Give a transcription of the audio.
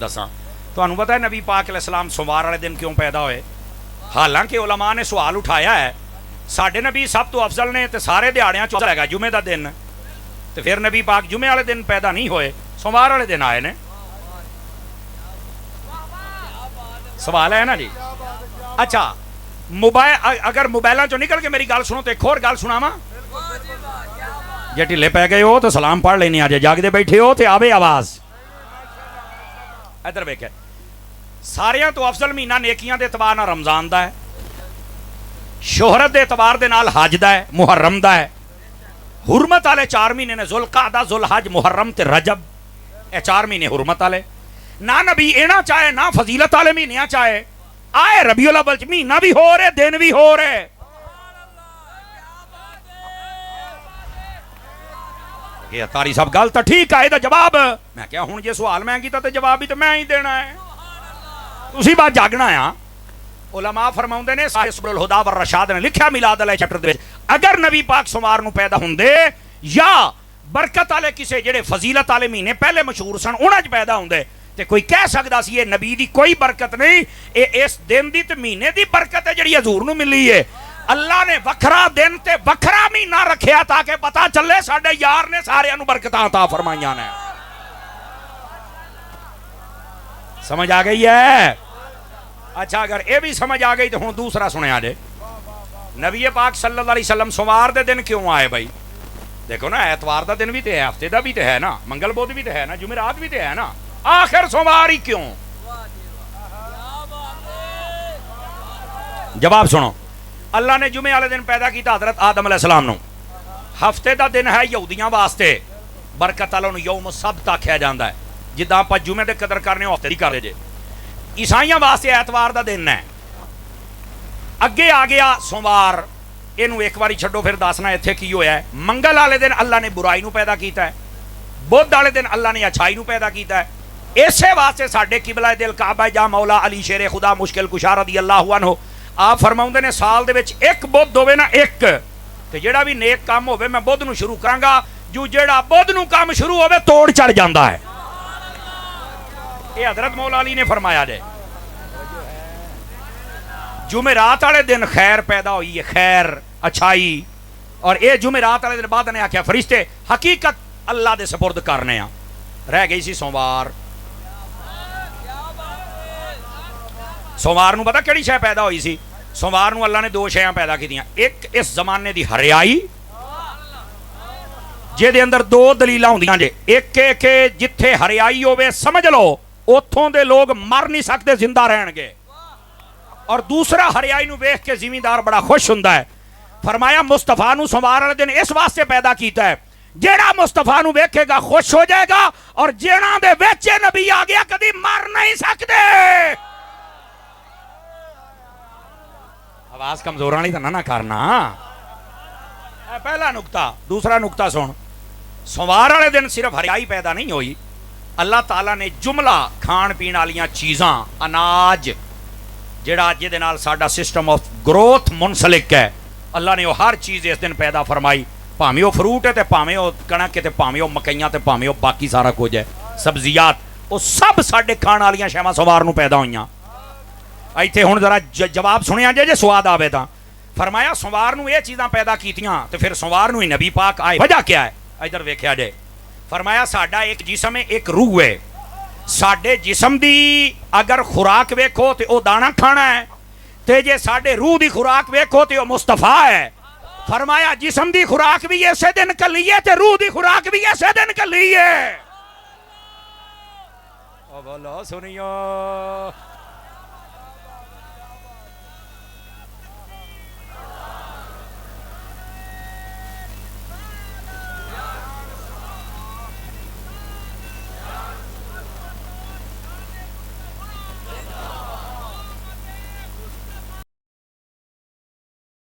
दसा ਤੁਹਾਨੂੰ पता है नबी पाक अलैहिस्सलाम सोमवार वाले दिन क्यों पैदा होए। हालांकि उलमा ने सवाल उठाया है साडे नबी सब तो अफजल ने ते सारे दिहाड़ियां चौथा हैगा जुमे का दिन, तो फिर नबी पाक जुमे वाले दिन पैदा नहीं होए, सोमवार वाले दिन आए ने। सवाल है ना जी। अच्छा मोबाइल अगर मोबाइलों चो निकल के मेरी गल सुनो तो एक होर गल सुनावा। जे ढिले पै गए हो तो सलाम पढ़ लेने, आज जागदे बैठे हो तो आवे आवाज। इधर वेख सारियां तो अफजल महीना नेकियां दे एतबार नाल रमजान दा है, शोहरत दे एतबार दे नाल हज दा है, मुहर्रम दा है। हुरमत वाले 4 महीने ने जुल्कादा, जुलहज, मुहर्रम ते रजब, ये 4 महीने हुरमत वाले। ना नबी एना चाहे ना फजीलत वाले महीने चाहे, आए रबीउल अव्वल च महीना भी हो रहे दिन भी हो रहे। ये तारी सब गल तो ठीक है, ਇਹਦਾ जवाब मैं क्या हूं जे सवाल मैं कीता ते जवाब भी तो मैं ही देना है, तुसी बात जागना आ। उलमा फरमाउंदे ने साहिबुल हुदा व रशाद ने लिखा मिलाद वाले चैप्टर दे विच, अगर नबी पाक सोमवार नूं पैदा हुंदे या बरकत वाले किसे जेड़े फजीलत वाले महीने पहले मशहूर सन उन्हां च पैदा हुंदे ते कोई कह सकदा सी ये नबी दी कोई बरकत नहीं, ये इस दिन दी ते महीने दी बरकत है जेड़ी हजूर नूं मिली है। अल्लाह ने वखरा दिन ते वखरा महीना रखिया ताकि पता चले साडे यार ने सारियां नूं बरकतां अता फरमाईयां ने। समझ आ गई है? अच्छा अगर ये भी समझ आ गई तो हुण दूसरा सुनिया जे। नबी पाक सल्लल्लाहु अलैहि वसल्लम सोमवार दे दिन क्यों आए भाई? देखो ना एतवार दा दिन भी तो है, हफ्ते दा भी तो है ना, मंगल बुध भी तो है ना, जुमेरात भी तो है ना, आखिर सोमवार ही क्यों? जवाब सुनो। अल्लाह ने जुमे वाले दिन पैदा किया हजरत आदम अलैहिस्सलाम नूं। हफ्ते का दिन है यहूदियां वास्ते बरकत वालों नूं यौम सब्त आख्या जाता है, जिद्दां आपां जुमे दे कदर करने हफ्ते दी करदे जे। ईसाइयां वास्ते ऐतवार का दिन है। अगे आ गया सोमवार, इनू एक बारी छड्डो फिर दसना इत्थे की होया है। मंगल वाले दिन अल्लाह ने बुराई नूं पैदा किया है, बुध वाले दिन अल्लाह ने अच्छाई नूं पैदा किया है। इसे वास्ते साडे किबला दिल काबा जा मौला अली शेरे खुदा मुश्किल कुशा रज़ी अल्लाहु अन्हु आप फरमाउंदे ने साल दे विच एक बुध होवे ना एक, ते जेड़ा भी नेक काम होवे मैं बुध नूं शुरू करांगा, जो जेड़ा बुध नूं काम शुरू होवे तोड़ चढ़ जांदा है। ये हजरत मौला अली ने फरमाया जे। जुमेरात वाले दिन खैर पैदा हुई है, खैर अच्छाई, और ये जुमेरात वाले दिन बाद ने आख्या फरिश्ते हकीकत अल्लाह दे सपुर्द करने आ। रह गई सी सोमवार। सोमवार नूं पता किहड़ी शै पैदा हुई सी? सोमवार नूं अल्लाह ने 2 शैयां पैदा कीतियां। एक इस जमाने दी हरियाई जिहदे अंदर 2 दलीलां हुंदियां जे। एक जिथे हरियाई होवे समझ लो उत्थों दे लोग मर नहीं सकते, जिंदा रहणगे। और दूसरा हरियाई नूं वेख के जिमींदार बड़ा खुश हुंदा है। फरमाया मुस्तफा नूं सोमवार वाले दिन इस वास्ते पैदा कीता है, जेड़ा मुस्तफा नूं वेखेगा खुश हो जाएगा, और जेड़ा दे विच नबी आ गया कदी मर नहीं सकते। आवाज कमजोर वाली तो ना करना। पहला नुकता। दूसरा नुकता सुन, सोमवार वाले दिन सिर्फ हरियाई पैदा नहीं हुई, अल्लाह ताला ने जुमला खाण पीण वालियां चीज़ां, अनाज जिहड़ा जिहदे नाल साडा सिस्टम ऑफ ग्रोथ मुनसलिक है, अल्लाह ने वो हर चीज़ इस दिन पैदा फरमाई। भावें वो फ्रूट है, तो भावें वो कणक है, तो भावें वो मकईयां, तो भावें वो बाकी सारा कुछ है, सब्जियात, वो सब साडे खाण वालियां शैवां सोमवार नूं पैदा होईयां। इत्थे हुण जरा जवाब सुनिया जे स्वाद आवे तां। फरमाया सोमवार नूं ये चीज़ां पैदा कीतियां, तो फिर सोमवार नूं ही नबी पाक आए। वजह क्या है? इधर वेख्या जे। फरमाया साडा एक जिसम है, एक रूह है। साडे जिसम दी अगर खुराक वेखो तो वह दाना खाना है, तो जे साडे रूह दी खुराक वेखो तो वह मुस्तफा है। फरमाया जिसम दी खुराक भी इसे दिन कली है, तो रूह दी खुराक भी इसे दिन कली है। बोलो सुनियो।